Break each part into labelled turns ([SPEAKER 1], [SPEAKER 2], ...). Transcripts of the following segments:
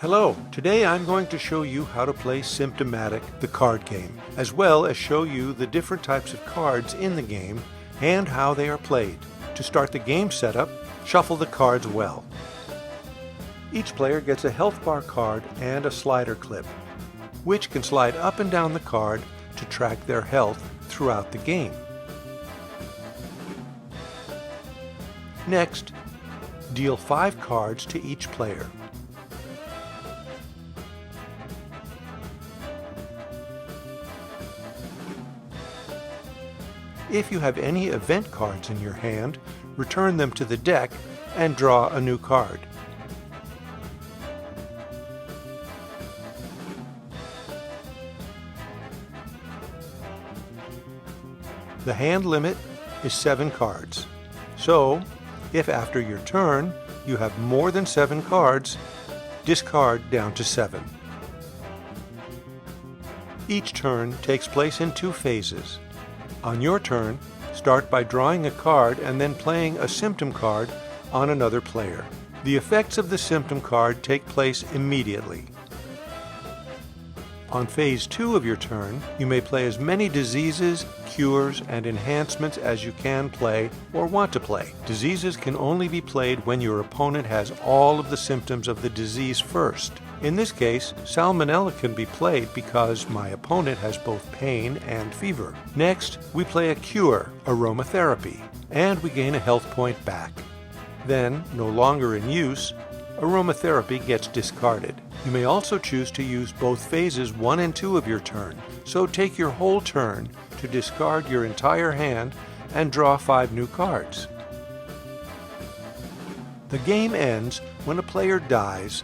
[SPEAKER 1] Hello, today I'm going to show you how to play Symptomatic, the card game, as well as show you the different types of cards in the game and how they are played. To start the game setup, shuffle the cards well. Each player gets a health bar card and a slider clip, which can slide up and down the card to track their health throughout the game. Next, deal 5 cards to each player. If you have any event cards in your hand, return them to the deck and draw a new card. The hand limit is 7 cards. So, if after your turn you have more than 7 cards, discard down to 7. Each turn takes place in 2 phases. On your turn, start by drawing a card and then playing a symptom card on another player. The effects of the symptom card take place immediately. On phase 2 of your turn, you may play as many diseases, cures, and enhancements as you can play or want to play. Diseases can only be played when your opponent has all of the symptoms of the disease first. In this case, Salmonella can be played because my opponent has both pain and fever. Next, we play a cure, aromatherapy, and we gain a health point back. Then, no longer in use, aromatherapy gets discarded. You may also choose to use both phases 1 and 2 of your turn, so take your whole turn to discard your entire hand and draw 5 new cards. The game ends when a player dies,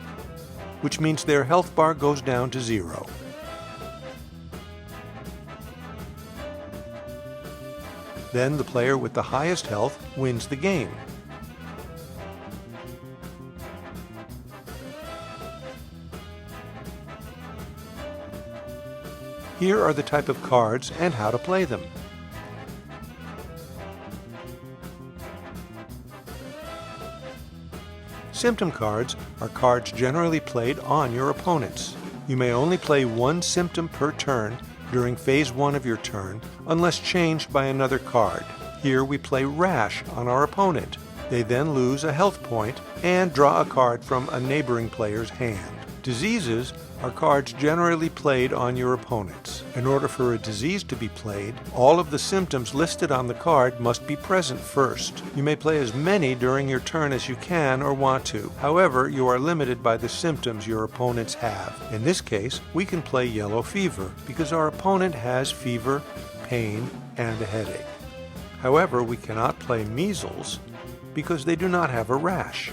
[SPEAKER 1] which means their health bar goes down to 0. Then the player with the highest health wins the game. Here are the type of cards and how to play them. Symptom cards are cards generally played on your opponents. You may only play 1 symptom per turn during phase 1 of your turn unless changed by another card. Here we play Rash on our opponent. They then lose a health point and draw a card from a neighboring player's hand. Diseases are cards generally played on your opponents. In order for a disease to be played, all of the symptoms listed on the card must be present first. You may play as many during your turn as you can or want to. However, you are limited by the symptoms your opponents have. In this case, we can play yellow fever because our opponent has fever, pain, and a headache. However, we cannot play measles because they do not have a rash.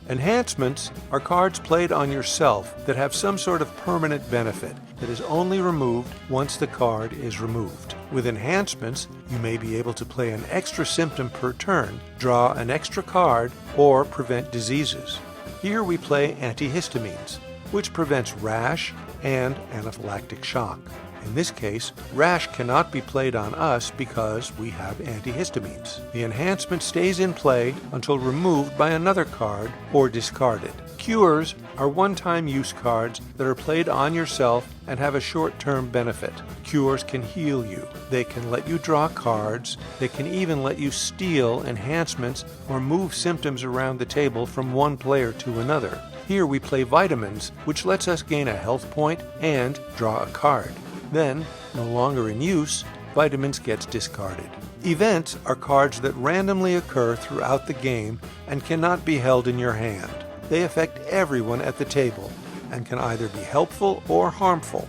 [SPEAKER 1] Enhancements are cards played on yourself that have some sort of permanent benefit that is only removed once the card is removed. With enhancements, you may be able to play an extra symptom per turn, draw an extra card, or prevent diseases. Here we play antihistamines, which prevents rash and anaphylactic shock. In this case, rash cannot be played on us because we have antihistamines. The enhancement stays in play until removed by another card or discarded. Cures are one-time use cards that are played on yourself and have a short-term benefit. Cures can heal you. They can let you draw cards. They can even let you steal enhancements or move symptoms around the table from one player to another. Here we play vitamins, which lets us gain a health point and draw a card. Then, no longer in use, vitamins gets discarded. Events are cards that randomly occur throughout the game and cannot be held in your hand. They affect everyone at the table and can either be helpful or harmful.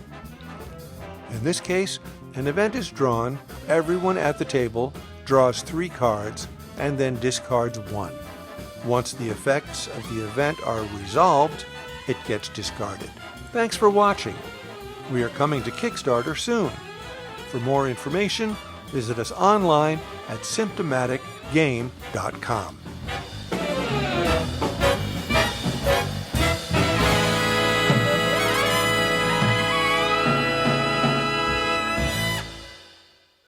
[SPEAKER 1] In this case, an event is drawn, everyone at the table draws 3 cards and then discards 1. Once the effects of the event are resolved, it gets discarded. Thanks for watching. We are coming to Kickstarter soon. For more information, visit us online at symptomaticgame.com.